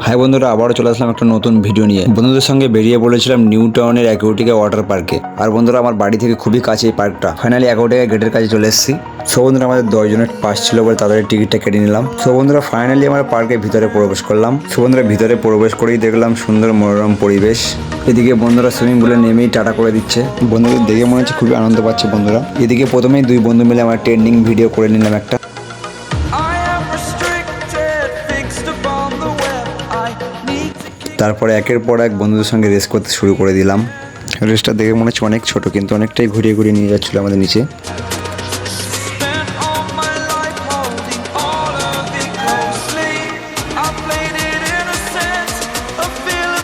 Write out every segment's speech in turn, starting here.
High বন্ধুরা, আবারও চলে আসলাম একটা নতুন ভিডিও নিয়ে। বন্ধুদের সঙ্গে বেরিয়ে পড়েছিলাম নিউ টাউনের অ্যাকুয়াটিকা ওয়াটার পার্কে। আর বন্ধুরা, আমার বাড়ি থেকে খুবই কাছে এই পার্কটা। ফাইনালি অ্যাকুয়াটিকা গেটের কাছে চলে এসেছি। সো বন্ধুরা, আমাদের 10 জনের পাস ছিল বলে তাদের টিকিটটা কেটে নিলাম। সো বন্ধুরা, ফাইনালি আমরা পার্কের ভিতরে প্রবেশ করলাম। সো বন্ধুরা, ভিতরে প্রবেশ করেই দেখলাম সুন্দর মনোরম পরিবেশ। এদিকে বন্ধুরা সুইমিং পুলে নেমেই টাটা করে দিচ্ছে। বন্ধুদের দেখে মনে হচ্ছে খুবই আনন্দ পাচ্ছে বন্ধুরা। এদিকে প্রথমেই দুই বন্ধু মিলে আমরা ট্রেন্ডিং ভিডিও করে নিলাম একটা। তারপরে একের পর এক বন্ধুদের সঙ্গে রেস করতে শুরু করে দিলাম। রেসটা দেখে মনে হচ্ছে অনেক ছোট, কিন্তু অনেকটাই ঘুরিয়ে ঘুরিয়ে নিয়ে যাচ্ছিল আমাদের নিচে।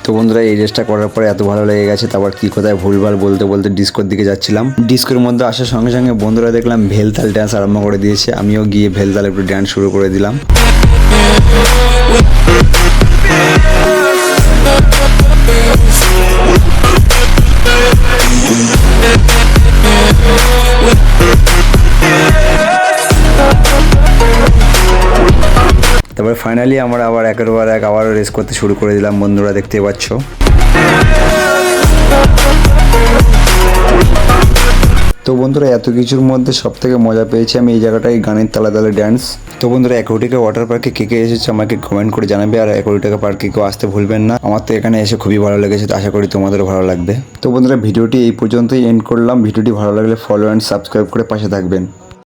তো বন্ধুরা, এই রেসটা করার পরে এত ভালো লেগে গেছে, তারপর কি কোথায় ভুলভাল বলতে বলতে ডিস্কোর দিকে যাচ্ছিলাম। ডিস্কোর মধ্যে আসার সঙ্গে সঙ্গে বন্ধুরা দেখলাম ভেলতাল ডান্স আরম্ভ করে দিয়েছে। আমিও গিয়ে ভেলতাল একটু ডান্স শুরু করে দিলাম। তারপরে ফাইনালি আমরা আবার একের পর এক আবারও রেস করতে শুরু করে দিলাম। বন্ধুরা দেখতে পাচ্ছ। তো বন্ধুরা, এত কিছুর মধ্যে সব থেকে মজা পেয়েছি আমি এই জায়গাটায়, গানের তালে তালে ড্যান্স। তো বন্ধুরা, অ্যাকুয়াটিকা ওয়াটার পার্কে কে কে এসেছে আমাকে কমেন্ট করে জানাবে। আর অ্যাকুয়াটিকা পার্কে কেউ আসতে ভুলবেন না। আমার তো এখানে এসে খুবই ভালো লেগেছে, আশা করি তোমাদেরও ভালো লাগবে। তো বন্ধুরা, ভিডিওটি এই পর্যন্তই এন্ড করলাম। ভিডিওটি ভালো লাগলে ফলো অ্যান্ড সাবস্ক্রাইব করে পাশে থাকবেন।